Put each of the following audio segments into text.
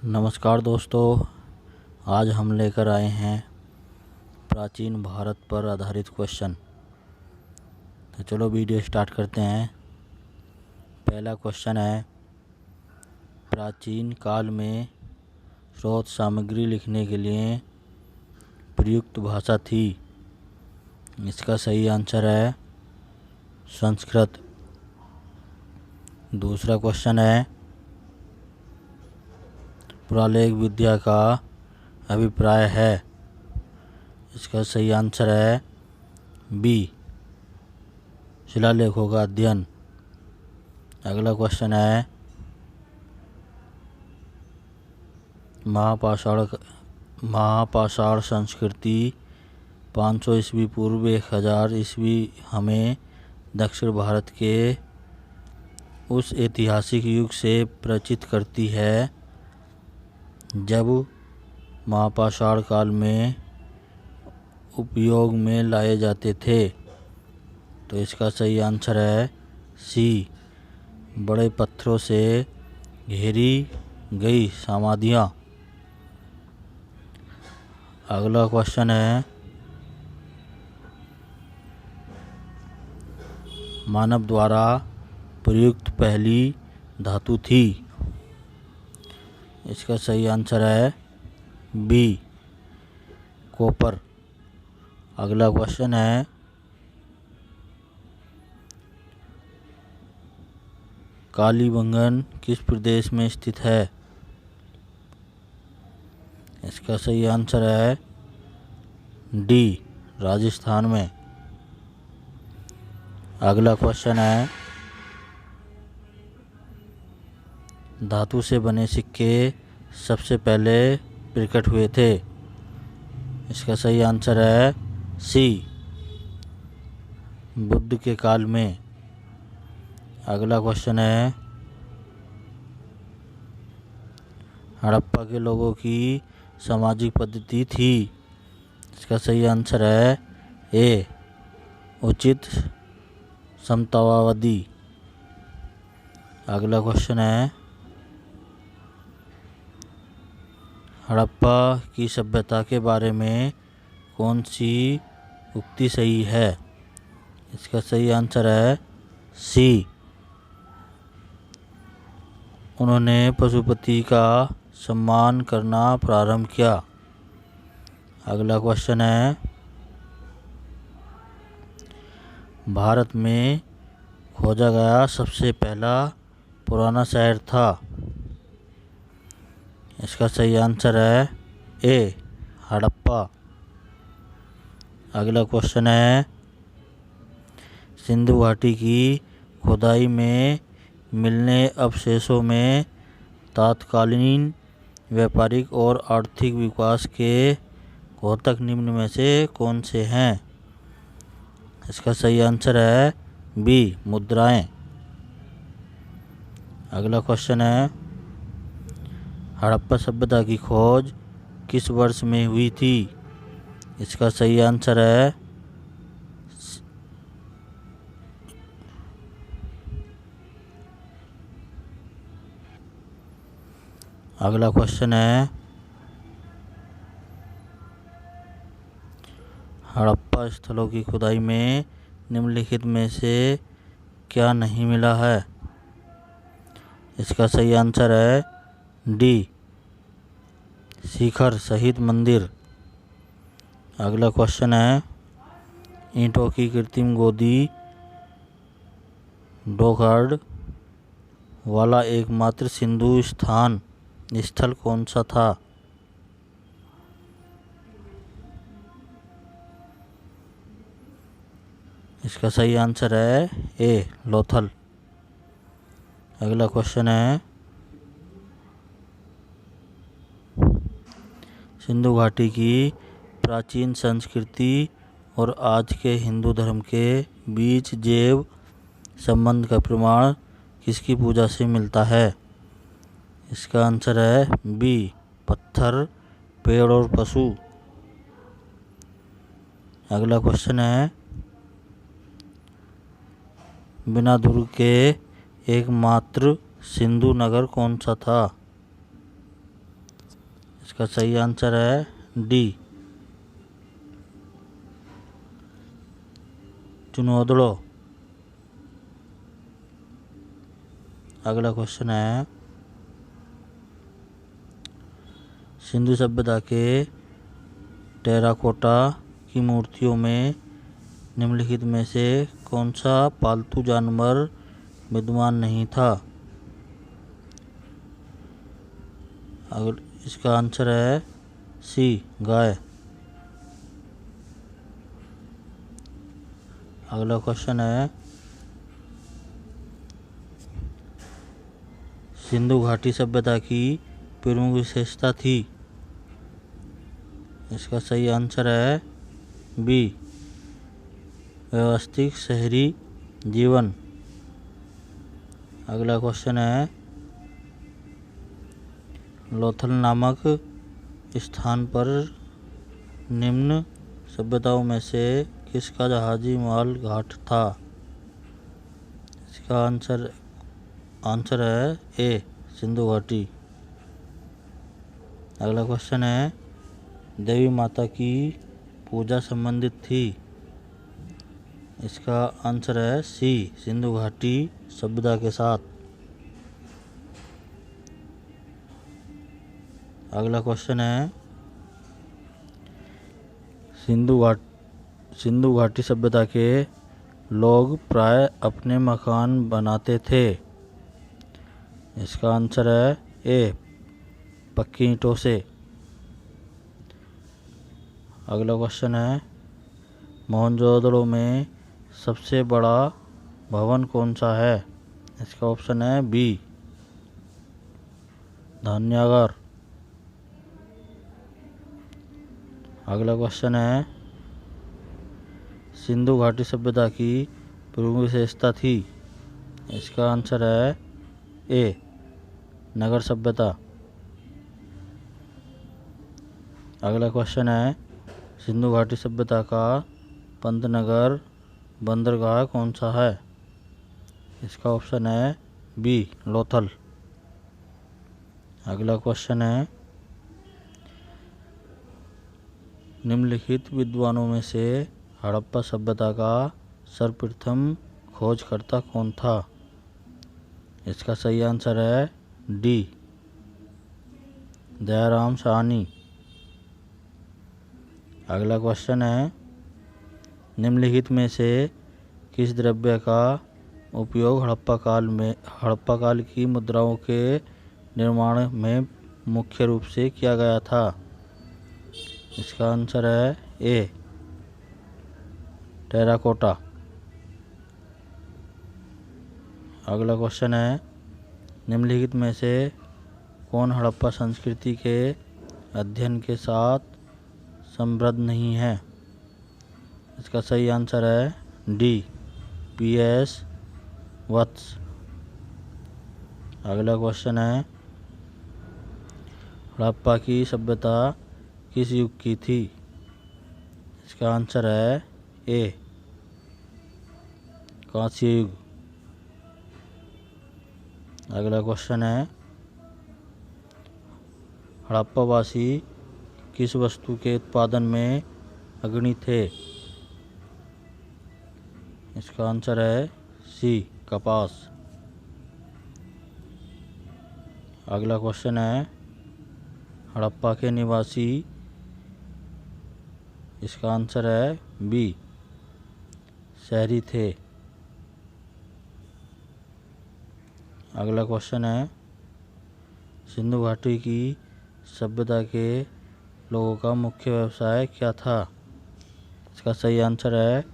नमस्कार दोस्तों, आज हम लेकर आए हैं प्राचीन भारत पर आधारित क्वेश्चन। तो चलो वीडियो स्टार्ट करते हैं। पहला क्वेश्चन है, प्राचीन काल में स्रोत सामग्री लिखने के लिए प्रयुक्त भाषा थी। इसका सही आंसर है संस्कृत। दूसरा क्वेश्चन है, पुरालेख विद्या का अभिप्राय है। इसका सही आंसर है बी, शिलालेखों का अध्ययन। अगला क्वेश्चन है, महापाषाण संस्कृति 500 ईस्वी पूर्व 1000 ईस्वी हमें दक्षिण भारत के उस ऐतिहासिक युग से परिचित करती है जब महापाषाण काल में उपयोग में लाए जाते थे। तो इसका सही आंसर है सी, बड़े पत्थरों से घेरी गई समाधियाँ। अगला क्वेश्चन है, मानव द्वारा प्रयुक्त पहली धातु थी। इसका सही आंसर है बी, कॉपर। अगला क्वेश्चन है, कालीबंगन किस प्रदेश में स्थित है। इसका सही आंसर है डी, राजस्थान में। अगला क्वेश्चन है, धातु से बने सिक्के सबसे पहले प्रकट हुए थे। इसका सही आंसर है सी, बुद्ध के काल में। अगला क्वेश्चन है, हड़प्पा के लोगों की सामाजिक पद्धति थी। इसका सही आंसर है ए, उचित समतावादी। अगला क्वेश्चन है, हड़प्पा की सभ्यता के बारे में कौन सी उक्ति सही है। इसका सही आंसर है सी, उन्होंने पशुपति का सम्मान करना प्रारंभ किया। अगला क्वेश्चन है, भारत में खोजा गया सबसे पहला पुराना शहर था। इसका सही आंसर है ए, हड़प्पा। अगला क्वेश्चन है, सिंधु घाटी की खुदाई में मिलने अवशेषों में तत्कालीन व्यापारिक और आर्थिक विकास के घोतक निम्न में से कौन से हैं। इसका सही आंसर है बी, मुद्राएं। अगला क्वेश्चन है, हड़प्पा सभ्यता की खोज किस वर्ष में हुई थी। इसका सही आंसर है अगला क्वेश्चन है, हड़प्पा स्थलों की खुदाई में निम्नलिखित में से क्या नहीं मिला है। इसका सही आंसर है डी, शिखर सहित मंदिर। अगला क्वेश्चन है, ईंटों की कृत्रिम गोदी डोकर्ड वाला एकमात्र सिंधु स्थल कौन सा था। इसका सही आंसर है ए, लोथल। अगला क्वेश्चन है, सिंधु घाटी की प्राचीन संस्कृति और आज के हिंदू धर्म के बीच जैव संबंध का प्रमाण किसकी पूजा से मिलता है। इसका आंसर है बी, पत्थर, पेड़ और पशु। अगला क्वेश्चन है, बिना दुर्ग के एकमात्र सिंधु नगर कौन सा था। इसका सही आंसर है डी, चुनौदड़ो। अगला क्वेश्चन है, सिंधु सभ्यता के टेराकोटा की मूर्तियों में निम्नलिखित में से कौन सा पालतू जानवर विद्यमान नहीं था? अगर इसका आंसर है सी, गाय। अगला क्वेश्चन है, सिंधु घाटी सभ्यता की प्रमुख विशेषता थी? इसका सही आंसर है बी, व्यवस्थित शहरी जीवन। अगला क्वेश्चन है, लोथल नामक स्थान पर निम्न सभ्यताओं में से किसका जहाजी माल घाट था? इसका आंसर है ए, सिंधु घाटी। अगला क्वेश्चन है, देवी माता की पूजा संबंधित थी? इसका आंसर है सी, सिंधु घाटी सभ्यता के साथ। अगला क्वेश्चन है, सिंधु घाटी सभ्यता के लोग प्राय अपने मकान बनाते थे? इसका आंसर है ए, पक्की ईंटों से। अगला क्वेश्चन है, मोहनजोदड़ो में सबसे बड़ा भवन कौन सा है? इसका ऑप्शन है बी, धान्यागार। अगला क्वेश्चन है, सिंधु घाटी सभ्यता की प्रमुख विशेषता थी? इसका आंसर है ए, नगर सभ्यता। अगला क्वेश्चन है, सिंधु घाटी सभ्यता का पंतनगर बंदरगाह कौन सा है? इसका ऑप्शन है बी, लोथल। अगला क्वेश्चन है, निम्नलिखित विद्वानों में से हड़प्पा सभ्यता का सर्वप्रथम खोजकर्ता कौन था? इसका सही आंसर है डी, दयाराम साहनी। अगला क्वेश्चन है, निम्नलिखित में से किस द्रव्य का उपयोग हड़प्पा काल की मुद्राओं के निर्माण में मुख्य रूप से किया गया था? इसका आंसर है ए, टेराकोटा। अगला क्वेश्चन है, निम्नलिखित में से कौन हड़प्पा संस्कृति के अध्ययन के साथ समृद्ध नहीं है? इसका सही आंसर है डी, पीएस वत्स। अगला क्वेश्चन है, हड़प्पा की सभ्यता किस युग की थी? इसका आंसर है ए, कांस्य युग। अगला क्वेश्चन है, हड़प्पावासी किस वस्तु के उत्पादन में अग्रणी थे? इसका आंसर है सी, कपास। अगला क्वेश्चन है, हड़प्पा के निवासी? इसका आंसर है बी, शहरी थे। अगला क्वेश्चन है, सिंधु घाटी की सभ्यता के लोगों का मुख्य व्यवसाय क्या था? इसका सही आंसर है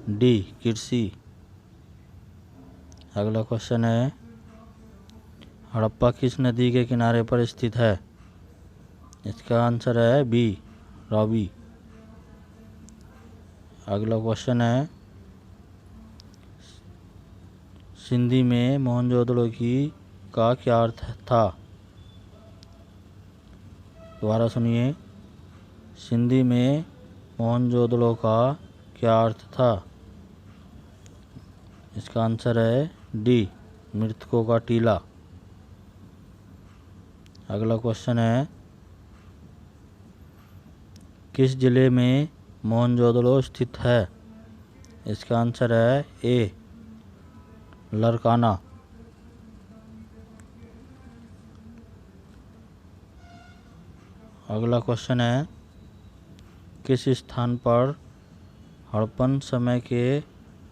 डी, कृषि। अगला क्वेश्चन है, हड़प्पा किस नदी के किनारे पर स्थित है? इसका आंसर है बी, रावी। अगला क्वेश्चन है, सिंधी में मोहनजोदड़ो का क्या अर्थ था? दोबारा सुनिए, सिंधी में मोहनजोदड़ो का क्या अर्थ था? इसका आंसर है डी, मृतकों का टीला। अगला क्वेश्चन है, किस जिले में मोहनजोदड़ो स्थित है? इसका आंसर है ए लरकाना। अगला क्वेश्चन है, किस स्थान पर हड़प्पन समय के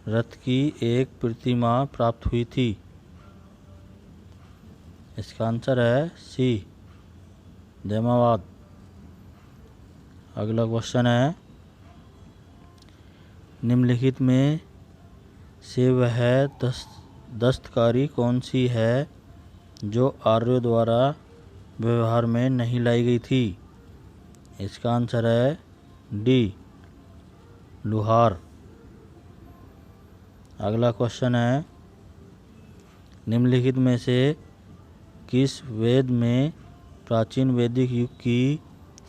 रथ की एक प्रतिमा प्राप्त हुई थी? इसका आंसर है सी जैमाबाद। अगला क्वेश्चन है, निम्नलिखित में से वह दस्तकारी कौन सी है जो आर्यों द्वारा व्यवहार में नहीं लाई गई थी? इसका आंसर है डी लुहार। अगला क्वेश्चन है, निम्नलिखित में से किस वेद में प्राचीन वैदिक युग की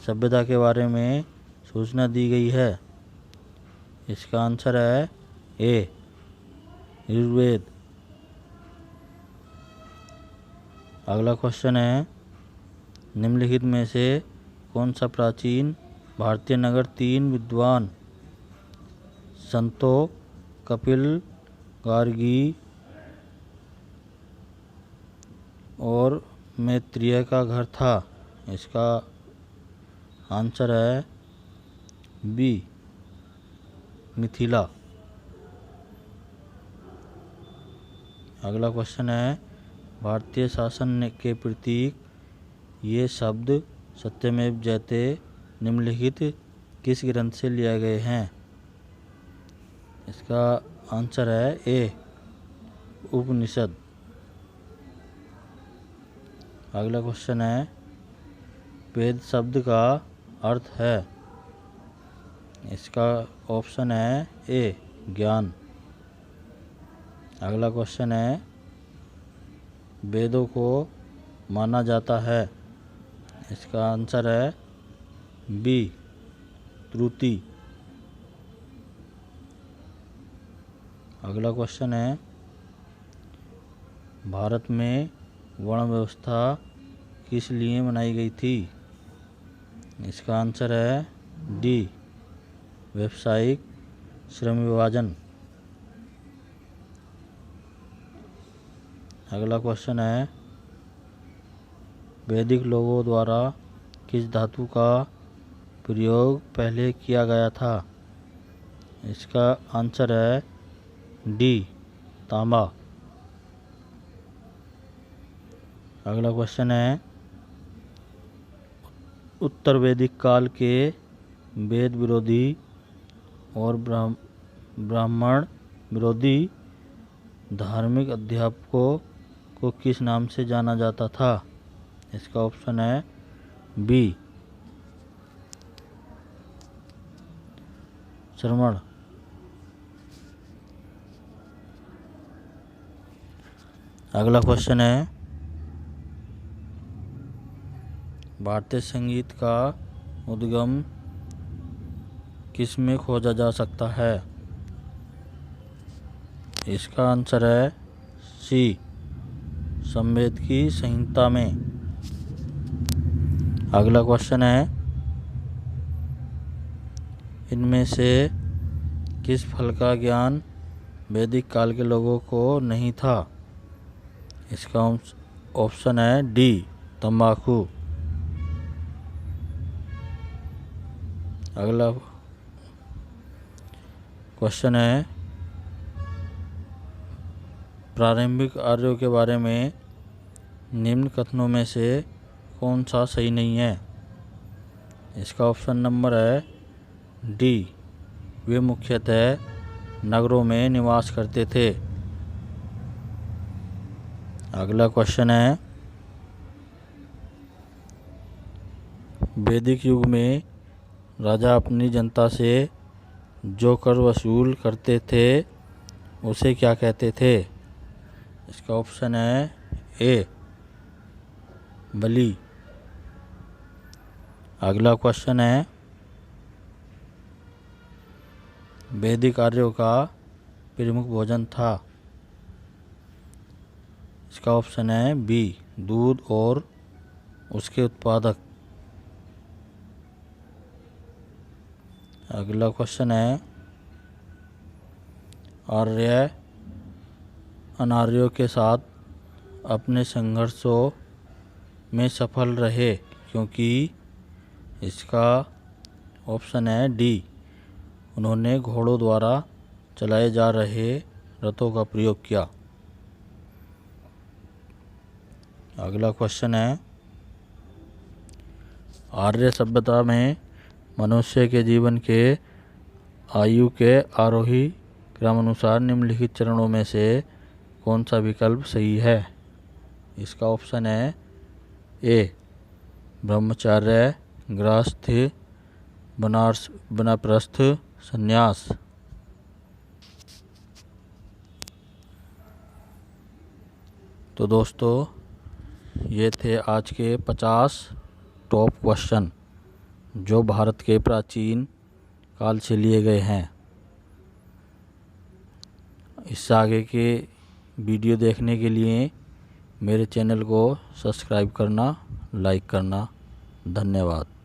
सभ्यता के बारे में सूचना दी गई है? इसका आंसर है ए ऋग्वेद। अगला क्वेश्चन है, निम्नलिखित में से कौन सा प्राचीन भारतीय नगर 3 विद्वान संतों कपिल, गार्गी और मैत्रेय का घर था? इसका आंसर है बी मिथिला। अगला क्वेश्चन है, भारतीय शासन के प्रतीक ये शब्द सत्यमेव जयते निम्नलिखित किस ग्रंथ से लिए गए हैं? इसका आंसर है ए उपनिषद। अगला क्वेश्चन है, वेद शब्द का अर्थ है? इसका ऑप्शन है ए ज्ञान। अगला क्वेश्चन है, वेदों को माना जाता है? इसका आंसर है बी श्रुति। अगला क्वेश्चन है, भारत में वर्ण व्यवस्था किस लिए बनाई गई थी? इसका आंसर है डी व्यावसायिक श्रम विभाजन। अगला क्वेश्चन है, वैदिक लोगों द्वारा किस धातु का प्रयोग पहले किया गया था? इसका आंसर है डी तांबा। अगला क्वेश्चन है, उत्तर वैदिक काल के वेद विरोधी और ब्राह्मण विरोधी धार्मिक अध्यापकों को किस नाम से जाना जाता था? इसका ऑप्शन है बी श्रमण। अगला क्वेश्चन है, भारतीय संगीत का उद्गम किस में खोजा जा सकता है? इसका आंसर है सी समवेद की संहिता में। अगला क्वेश्चन है, इनमें से किस फल का ज्ञान वैदिक काल के लोगों को नहीं था? इसका ऑप्शन है डी तंबाकू। अगला क्वेश्चन है, प्रारंभिक आर्यों के बारे में निम्न कथनों में से कौन सा सही नहीं है? इसका ऑप्शन नंबर है डी वे मुख्यतः नगरों में निवास करते थे। अगला क्वेश्चन है, वैदिक युग में राजा अपनी जनता से जो कर वसूल करते थे उसे क्या कहते थे? इसका ऑप्शन है ए बलि। अगला क्वेश्चन है, वैदिक आर्यों का प्रमुख भोजन था? इसका ऑप्शन है बी दूध और उसके उत्पादक। अगला क्वेश्चन है, आर्य अनार्यों के साथ अपने संघर्षों में सफल रहे क्योंकि। इसका ऑप्शन है डी, उन्होंने घोड़ों द्वारा चलाए जा रहे रथों का प्रयोग किया। अगला क्वेश्चन है, आर्य सभ्यता में मनुष्य के जीवन के आयु के आरोही क्रमानुसार निम्नलिखित चरणों में से कौन सा विकल्प सही है। इसका ऑप्शन है ए, ब्रह्मचर्य, गृहस्थ, वानप्रस्थ, संन्यास। तो दोस्तों, ये थे आज के 50 टॉप क्वेश्चन जो भारत के प्राचीन काल से लिए गए हैं। इससे आगे के वीडियो देखने के लिए मेरे चैनल को सब्सक्राइब करना, लाइक करना। धन्यवाद।